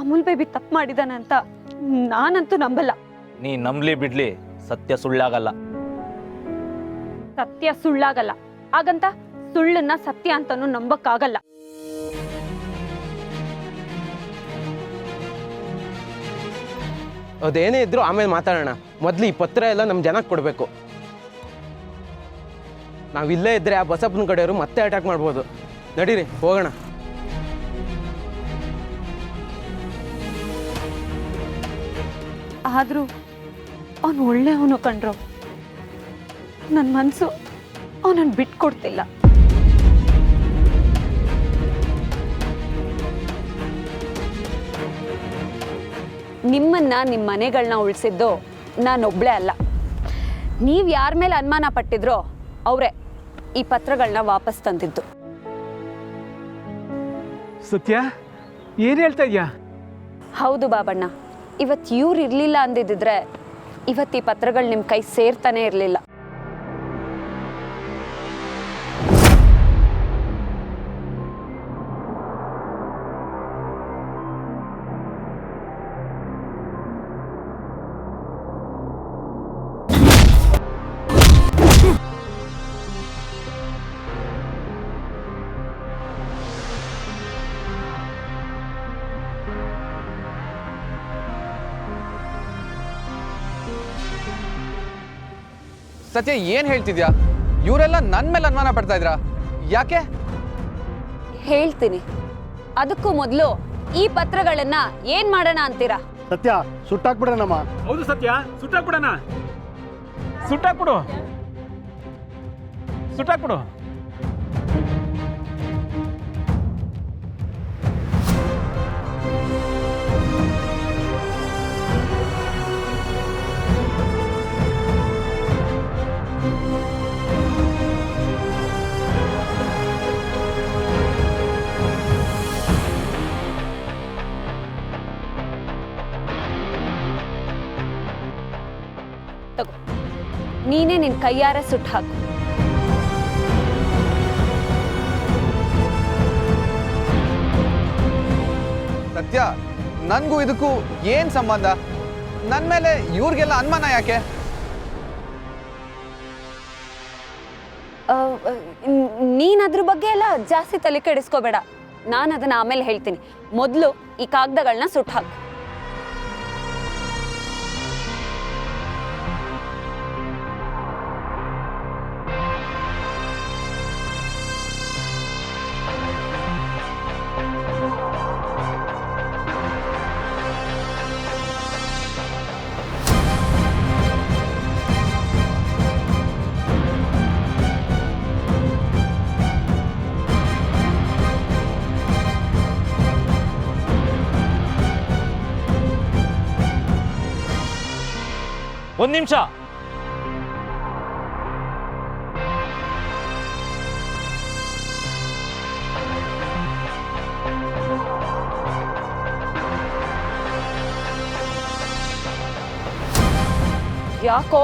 Amul baby ತಪ್ಪು ಮಾಡಿದಾನೆ ಅಂತ ನಾನಂತೂ ನಂಬಲ್ಲ. ನೀ ನಂಬ್ಲಿ ಬಿಡ್ಲಿ, ಸತ್ಯ ಸುಳ್ಳಾಗಲ್ಲ. ಸತ್ಯ ಸುಳ್ಳಾಗಲ್ಲ, ಹಾಗಂತ ಸುಳ್ಳನ್ನ ಸತ್ಯ ಅಂತಾನು ನಂಬಕ್ಕಾಗಲ್ಲ. ಅದೇನೇ ಇದ್ರು ಆಮೇಲೆ ಮಾತಾಡೋಣ. ಮೊದಲು ಈ ಪತ್ರ ಎಲ್ಲ ನಮ್ಮ ಜನಕ್ಕೆ ಕೊಡಬೇಕು. ನಾವಿಲ್ಲೇ ಇದ್ರೆ ಆ ಬಸಪ್ಪನ ಕಡೆಯವರು ಮತ್ತೆ ಅಟ್ಯಾಕ್ ಮಾಡ್ಬೋದು. ನಡೀರಿ ಹೋಗೋಣ. ಆದ್ರೂ ಅವನು ಒಳ್ಳೆಯವನು ಕಂಡ್ರು. ನನ್ನ ಮನಸ್ಸು ಅವನನ್ನು ಬಿಟ್ಕೊಡ್ತಿಲ್ಲ. ನಿಮ್ಮನ್ನ ನಿಮ್ಮ ಮನೆಗಳನ್ನ ಉಳಿಸಿದ್ದು ನಾನೊಬ್ಳೇ ಅಲ್ಲ. ನೀವು ಯಾರ ಮೇಲೆ ಅನುಮಾನ ಪಟ್ಟಿದ್ರೋ ಅವರೇ ಈ ಪತ್ರಗಳನ್ನ ವಾಪಸ್ ತಂದಿದ್ದು. ಸತ್ಯ, ಏನು ಹೇಳ್ತಾ ಇದೆಯಾ? ಹೌದು ಬಾಬಣ್ಣ, ಇವತ್ತು ಇವ್ರು ಇರಲಿಲ್ಲ ಅಂದಿದ್ದಿದ್ರೆ ಇವತ್ತು ಈ ಪತ್ರಗಳು ನಿಮ್ಮ ಕೈ ಸೇರ್ತಾನೆ ಇರಲಿಲ್ಲ. ಸತ್ಯ, ಏನ್ ಹೇಳ್ತಿದ್ಯಾ? ಇವರೆಲ್ಲ ನನ್ನ ಮೇಲೆ ಅನುಮಾನ ಪಡ್ತಾ ಇದ್ರಾ? ಯಾಕೆ? ಹೇಳ್ತೀನಿ. ಅದಕ್ಕೂ ಮೊದಲು ಈ ಪತ್ರಗಳನ್ನ ಏನ್ ಮಾಡೋಣ ಅಂತೀರಾ? ಸತ್ಯ, ಸುಟ್ಟಾಕ್ಬಿಡೋಣಮ್ಮ. ಹೌದು ಸತ್ಯ, ಸುಟ್ಟಾಕ್ಬಿಡೋಣ. ಸುಟ್ಟಾಕ್ಬಿಡು, ಸುಟ್ಟಾಕ್ಬಿಡು. ತಗೋ, ನೀನೇ ನಿನ್ ಕೈಯಾರೆ ಸುಟ್ಟು ಹಾಕು. ಸತ್ಯ, ನನ್ಗೂ ಇದಕ್ಕೂ ಏನ್ ಸಂಬಂಧ? ನನ್ ಮೇಲೆ ಇವ್ರಿಗೆಲ್ಲ ಅನುಮಾನ ಯಾಕೆ? ನೀನ್ ಅದ್ರ ಬಗ್ಗೆ ಎಲ್ಲ ಜಾಸ್ತಿ ತಲೆ ಕೆಡಿಸ್ಕೋಬೇಡ. ನಾನು ಅದನ್ನ ಆಮೇಲೆ ಹೇಳ್ತೀನಿ. ಮೊದಲು ಈ ಕಾಗದಗಳನ್ನ ಸುಟ್ಟು ಹಾಕು. ಒಂದ್ ನಿಮಿಷ. ಯಾಕೋ?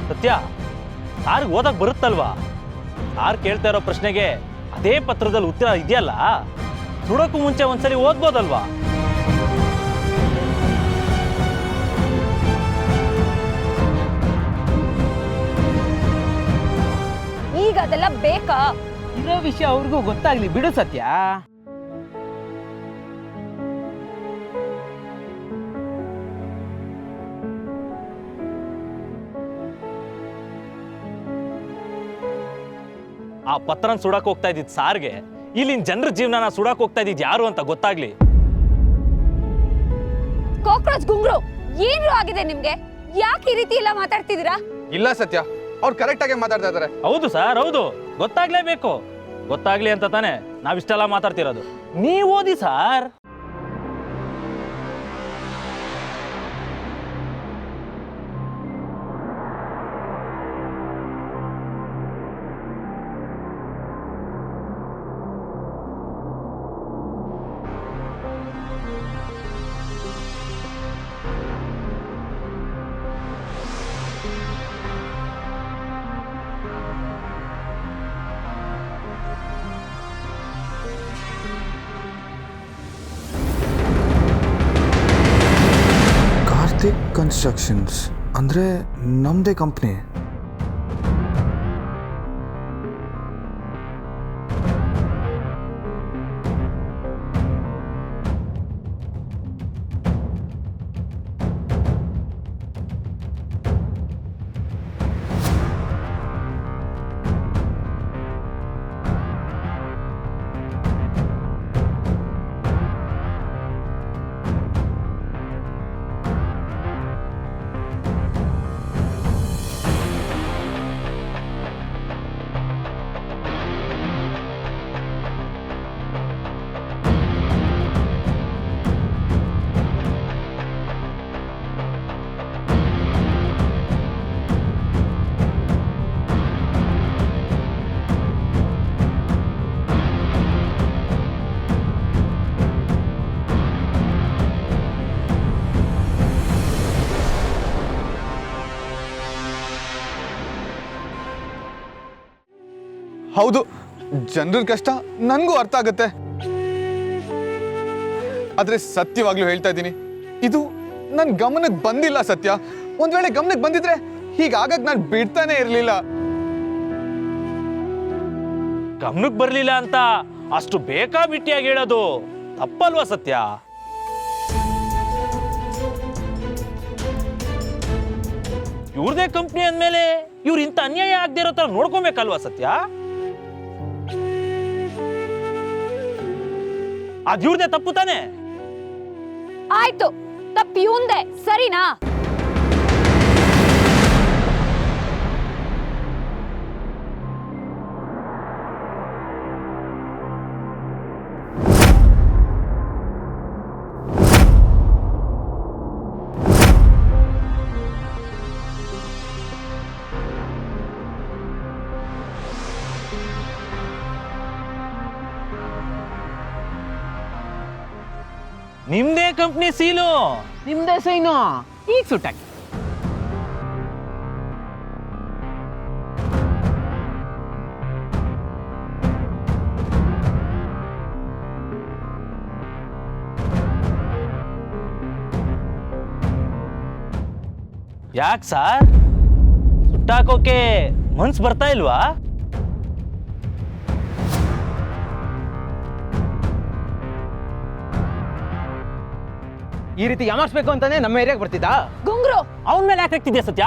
ಸತ್ಯ, ಸಾರ್ಗೆ ಓದಕ್ ಬರುತ್ತಲ್ವಾ? ಸಾರ್ ಕೇಳ್ತಾ ಇರೋ ಪ್ರಶ್ನೆಗೆ ಅದೇ ಪತ್ರದಲ್ಲಿ ಉತ್ತರ ಇದೆಯಲ್ಲ, ಸುಡೋಕ್ಕೂ ಮುಂಚೆ ಒಂದ್ಸಲಿ ಓದ್ಬೋದಲ್ವಾ? ಈಗ ಅದೆಲ್ಲ ಬೇಕಾ? ಇರೋ ವಿಷಯ ಅವ್ರಿಗೂ ಗೊತ್ತಾಗ್ಲಿ ಬಿಡು ಸತ್ಯ. ಆ ಪತ್ರನ ಸುಡಕ್ ಹೋಗ್ತಾ ಇದ್ದಿದ್ ಸಾರ್ಗೆ ಇಲ್ಲಿನ ಜನರ ಜೀವನನ ಸುಡಕ್ ಹೋಗ್ತಾ ಇದ್ದಿದ್ ಯಾರು ಅಂತ ಗೊತ್ತಾಗ್ಲಿ. ಕಾಕ್ರೋಚ್ ಗುಂಗ್ರು, ಏನ್ರು ಆಗಿದೆ ನಿಮ್ಗೆ? ಯಾಕೆ ಈ ರೀತಿ ಎಲ್ಲ ಮಾತಾಡ್ತಿದ್ದೀರಾ? ಇಲ್ಲ ಸತ್ಯ, ಅವ್ರು ಕರೆಕ್ಟ್ ಆಗಿ ಮಾತಾಡ್ತಾ ಇದಾರೆ. ಹೌದು ಸರ್, ಹೌದು. ಗೊತ್ತಾಗ್ಲೇಬೇಕು. ಗೊತ್ತಾಗ್ಲಿ ಅಂತ ತಾನೆ ನಾವಿಷ್ಟೆಲ್ಲ ಮಾತಾಡ್ತಿರೋದು. ನೀವ್ ಓದಿ ಸಾರ್. ಕನ್ಸ್ಟ್ರಕ್ಷನ್ಸ್ ಅಂದರೆ ನಮ್ಮದೇ ಕಂಪ್ನಿ. ಹೌದು, ಜನರ ಕಷ್ಟ ನನಗೂ ಅರ್ಥ ಆಗುತ್ತೆ. ಆದ್ರೆ ಸತ್ಯವಾಗ್ಲೂ ಹೇಳ್ತಾ ಇದ್ದೀನಿ, ಇದು ನನ್ನ ಗಮನಕ್ಕೆ ಬಂದಿಲ್ಲ ಸತ್ಯ. ಒಂದ್ ವೇಳೆ ಗಮನಕ್ಕೆ ಬಂದಿದ್ರೆ ಹೀಗಾಗಕ್ ನಾನು ಬಿಡ್ತಾನೆ ಇರಲಿಲ್ಲ. ಗಮನಕ್ಕೆ ಬರಲಿಲ್ಲ ಅಂತ ಅಷ್ಟು ಬೇಕಾಬಿಟ್ಟಿಯಾಗಿ ಹೇಳೋದು ತಪ್ಪಲ್ವಾ ಸತ್ಯ? ಇವ್ರದೇ ಕಂಪ್ನಿ ಅಂದಮೇಲೆ ಇವ್ರು ಇಂಥ ಅನ್ಯಾಯ ಆಗದೆ ಇರೋ ತರ ನೋಡ್ಕೊಬೇಕಲ್ವಾ ಸತ್ಯ? ಅದ್ ಇವ್ರದೇ ತಪ್ಪು ತಾನೆ? ಆಯ್ತು, ತಪ್ಪು ಇವಂದೆ, ಸರಿನಾ? ನಿಮ್ದೇ ಕಂಪ್ನಿ ಸೀಲು, ನಿಮ್ಮದೇ ಸೈನು ಈಗ ಸುಟ್ಟಾಕಿ. ಯಾಕೆ ಸರ್ ಸುಟ್ಟಾಕೋಕೆ ಮನ್ಸು ಬರ್ತಾ ಇಲ್ವಾ? ಈ ರೀತಿ ಯಾಮಾರಿಸ್ಬೇಕು ಅಂತಾನೆ ನಮ್ಮ ಏರಿಯಾಗೆ ಬರ್ತಿದ್ದ. ಗುಂಗ್ರು, ಅವನ ಮೇಲೆ ಯಾಕೆ ಆಗ್ತಿದ್ಯಾ ಸತ್ಯ?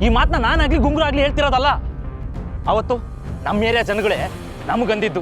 ಈ ಮಾತನ್ನ ನಾನಾಗ್ಲಿ ಗುಂಗ್ರು ಆಗ್ಲಿ ಹೇಳ್ತಿರೋದಲ್ಲ. ಅವತ್ತು ನಮ್ಮ ಏರಿಯಾ ಜನಗಳೇ ನಮಗಂದಿದ್ದು